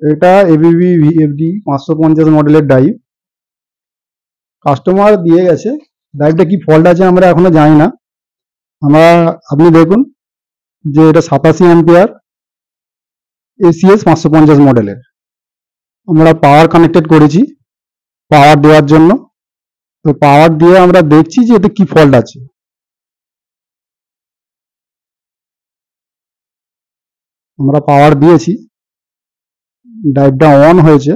এটা ABB VFD 550 মডেলের drive. Customer দিয়ে গেছে। ড্রাইভটা কি ফল্ট আছে আমরা এখনো জানি না। আপনি দেখুন যে এটা 87 অ্যাম্পিয়ার এসিএস 550 মডেলের। আমরা পাওয়ার কানেক্টেড করেছি পাওয়ার দেওয়ার জন্য। তো পাওয়ার দিয়ে আমরা দেখছি যে এতে কি ফল্ট আছে। আমরা পাওয়ার দিয়েছি, ড্রাইভটা অন হয়েছে।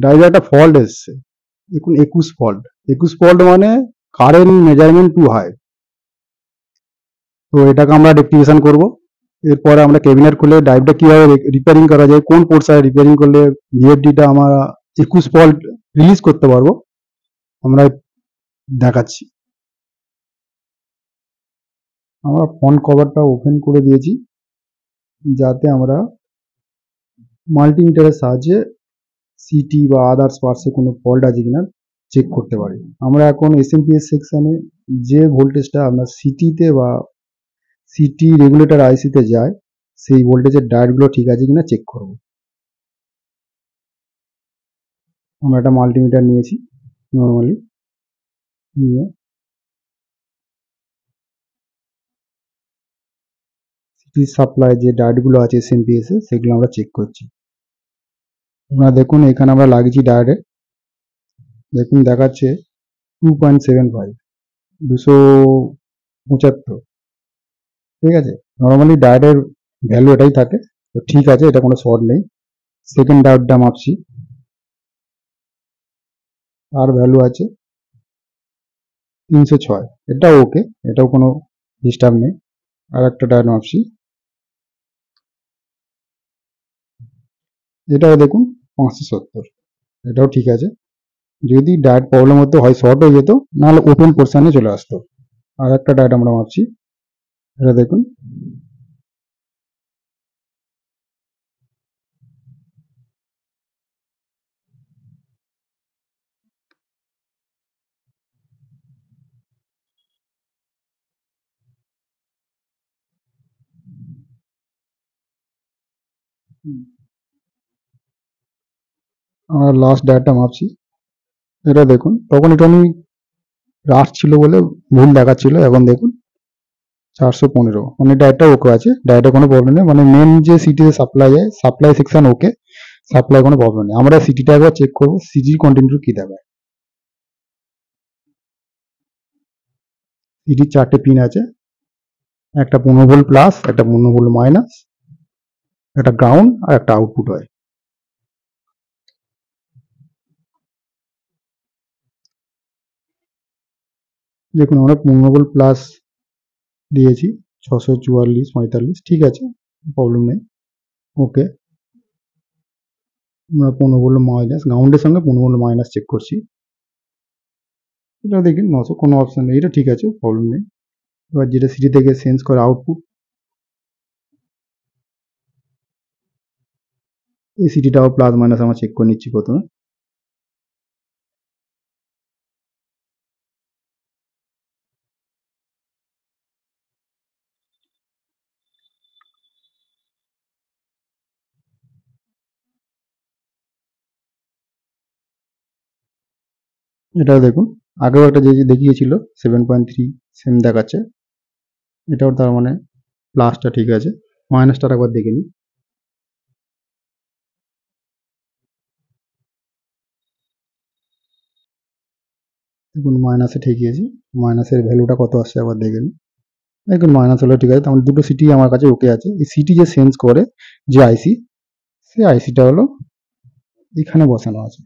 ড্রাইভে একটা ফল্ট এসছে, দেখুন 21 ফল্ট। 21 ফল্ট মানে কারেন্ট মেজারমেন্ট টু হাই। তো এটাকে আমরা রেক্টিফিকেশন করব। এরপরে আমরা ক্যাবিনেট খুলে ড্রাইভটা কিভাবে রিপেয়ারিং করা যায়, কোন পোর্টসে রিপেয়ারিং করলে ভিএফডিটা আমরা 21 ফল্ট রিলিজ করতে পারবো, আমরা দেখাচ্ছি। আমরা ফ্রন্ট কভারটা ওপেন করে দিয়েছি যাতে আমরা মাল্টিমিটারের সাহায্যে সিটি বা আদার্স পার্টসে কোনো ফল্ট আছে কিনা চেক করতে পারি। আমরা এখন এসএমপিএস সেকশনে যে ভোল্টেজটা আপনার সিটিতে বা সিটি রেগুলেটর আইসিতে যায়, সেই ভোল্টেজের ডায়োডগুলো ঠিক আছে কিনা চেক করব। আমরা একটা মাল্টিমিটার নিয়েছি নর্মালি, নিয়ে সিটি সাপ্লাই যে ডায়োডগুলো আছে এসএমপিএস এ সেগুলো আমরা চেক করছি। আপনারা দেখুন এখানে আমরা লাগিয়েছি ডায়োডে, দেখুন দেখাচ্ছে 2.75 275। ঠিক আছে, নর্মালি ডায়োডের ভ্যালু এটাই থাকে, তো ঠিক আছে, এটা কোনো শর্ট নেই। সেকেন্ড ডায়োডটা মাপছি, তার ভ্যালু আছে 306, এটা ওকে, এটাও কোনো ডিস্টার্ব নেই। আর একটা ডায়োড মাপছি, এটাও দেখুন 570, এটাও ঠিক আছে। যদি ডায়োড প্রবলেম হতো হয় শর্ট হয়ে যেত, নাহলে ওপেন পোর্শনে চলে আসতো। আর একটা ডায়োড আমরা মাপছি, এটা দেখুন আর লাস্ট ডায়োডটা মাপছি, এটা দেখুন। তখন এটা আমি রাশ ছিল বলে ভুল দেখাচ্ছিল, এখন দেখুন 415, মানে ডায়োডটা ওকে আছে, ডায়োডে কোনো প্রবলেম নেই। মানে মেন যে সিটিতে সাপ্লাই যায়, সাপ্লাই সেকশন ওকে, সাপ্লাই কোনো প্রবলেম নেই। আমরা সিটিটা একবার চেক করবো, সিটির কন্টিনিউ কি দেখায়। সিটির 4টে পিন আছে, একটা 15 ভোল্ট প্লাস, একটা 15 ভোল্ট মাইনাস, একটা গ্রাউন্ড আর একটা আউটপুট হয়। দেখুন আমরা 15 ভোল্ট প্লাস দিয়েছি 644, 45, ঠিক আছে, প্রবলেম নেই, ওকে। আমরা 15 ভোল্ট মাইনাস, গ্রাউন্ডের সঙ্গে 15 ভোল্ট মাইনাস চেক করছি, এটা দেখুন 900, কোনো অপশন নেই, এটা ঠিক আছে, প্রবলেম নেই। এবার যেটা সিটি থেকে সেন্স করে আউটপুট, এই সিটিটাও প্লাস মাইনাস আমরা চেক করে নিচ্ছি প্রথমে। এটাও দেখুন, আগেও একটা যে দেখিয়েছিল 7.3 সেম দেখাচ্ছে, এটাও তার মানে প্লাসটা ঠিক আছে। মাইনাসটা একবার দেখে নিই, দেখুন মাইনাসে ঠেকিয়েছি, মাইনাসের ভ্যালুটা কত আসছে একবার দেখে নিই। দেখুন মাইনাস হলে ঠিক আছে, তাহলে দুটো সিটি আমার কাছে ওকে আছে। এই সিটি যে সেন্স করে যে আইসি, সেই আইসিটা হলো এখানে বসানো আছে।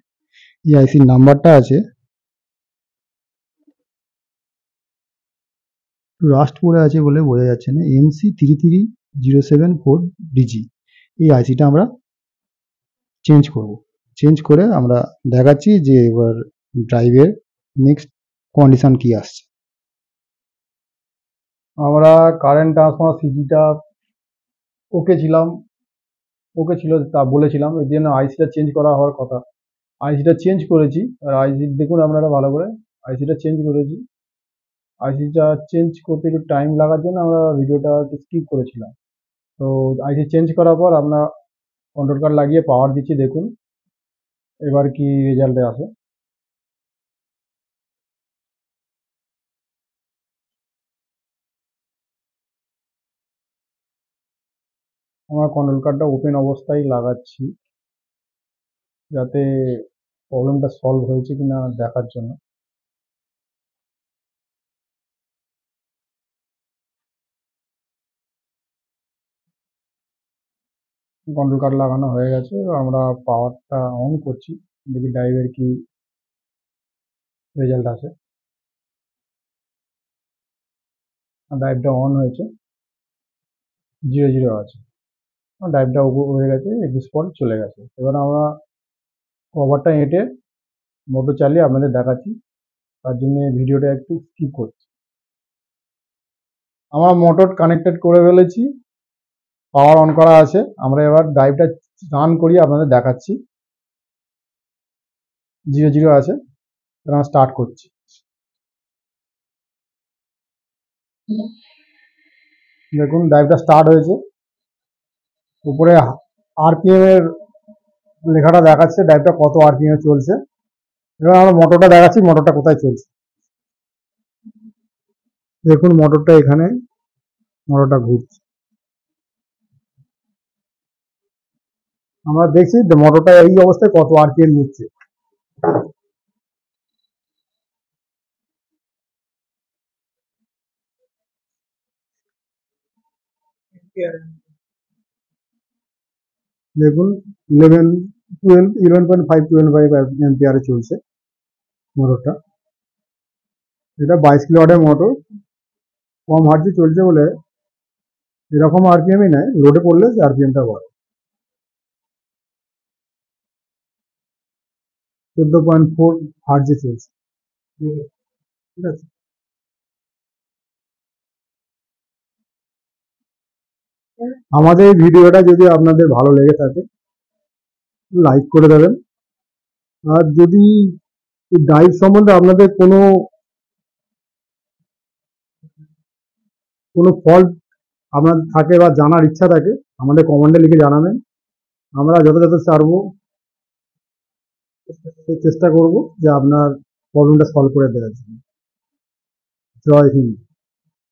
এই আইসির নাম্বারটা আছে, রাস্ট পড়ে আছে বলে বোঝা যাচ্ছে না, MC33074DG। এই আইসিটা আমরা চেঞ্জ করব। চেঞ্জ করে আমরা দেখাচ্ছি যে এবার ড্রাইভের নেক্সট কন্ডিশন কি আসছে। আমরা কারেন্ট ট্রান্সফর্মার সিটিটা ওকে ছিলাম, ওকে ছিল তা বলেছিলাম, এর জন্য আইসিটা চেঞ্জ করা হওয়ার কথা। আইসিটা চেঞ্জ করেছি, আর আইসি দেখুন আপনারা ভালো করে, আইসিটা চেঞ্জ করেছি। আইসিটা চেঞ্জ করতে একটু টাইম লাগার জন্য আমরা ভিডিওটা স্কিপ করেছিলাম। তো আইসি চেঞ্জ করার পর আমরা কন্ট্রোল কার্ড লাগিয়ে পাওয়ার দিচ্ছি, দেখুন এবার কি রেজাল্টে আসে। আমার কন্ট্রোল কার্ডটা ওপেন অবস্থায় লাগাচ্ছি, যাতে প্রবলেমটা সলভ হয়েছে কিনা দেখার জন্য। কন্ট্রোল কার্ড লাগানো হয়ে গেছে, এবার আমরা পাওয়ারটা অন করছি, দেখি ড্রাইভের কি রেজাল্ট আসে। ড্রাইভটা অন হয়েছে, 0 আছে, ড্রাইভটা হয়ে গেছে, একুশ ভোল্ট চলে গেছে। এবার আমরা কভারটা এঁটে মোটর চালিয়ে আপনাদের দেখাচ্ছি, তার জন্য ভিডিওটা একটু স্কিপ করছি। আমরা মোটর কানেক্টেড করে ফেলেছি, পাওয়ার অন করা আছে। আমরা এবার ড্রাইভটা রান করিয়ে আপনাদের দেখাচ্ছি। 0 আছে, আমরা স্টার্ট করছি। দেখুন ড্রাইভটা স্টার্ট হয়েছে, উপরে আরপিএম এর লেখাটা দেখাচ্ছে ড্রাইভটা কত আরপিএম এ চলছে। এবার আমরা মোটরটা দেখাচ্ছি, মোটরটা কোথায় চলছে। দেখুন মোটরটা এখানে, মোটরটা ঘুরছে। আমরা দেখছি মোটরটা এই অবস্থায় কত আরপিএম নিচ্ছে। দেখুন 11.5 এম্পিয়ারে চলছে মোটরটা। এটা 22 কিলোওয়াটের মোটর, কম হার্জে চলছে বলে এরকম আরপিএমই নেয়, লোডে পড়লে আরপিএমটা বাড়ে। 14.4 হার্জে চলছে, ঠিক আছে। আমাদের এই ভিডিওটা যদি আপনাদের ভালো লেগে থাকে লাইক করে দেবেন, আর যদি এই ড্রাইভ সম্বন্ধে আপনাদের কোনো ফল্ট আপনার থাকে বা জানার ইচ্ছা থাকে আমাদের কমেন্টে লিখে জানাবেন, আমরা যথাযথ পারবো চেষ্টা করব যে আপনার প্রবলেমটা সলভ করে দেওয়ার জন্য। জয় হিন্দ।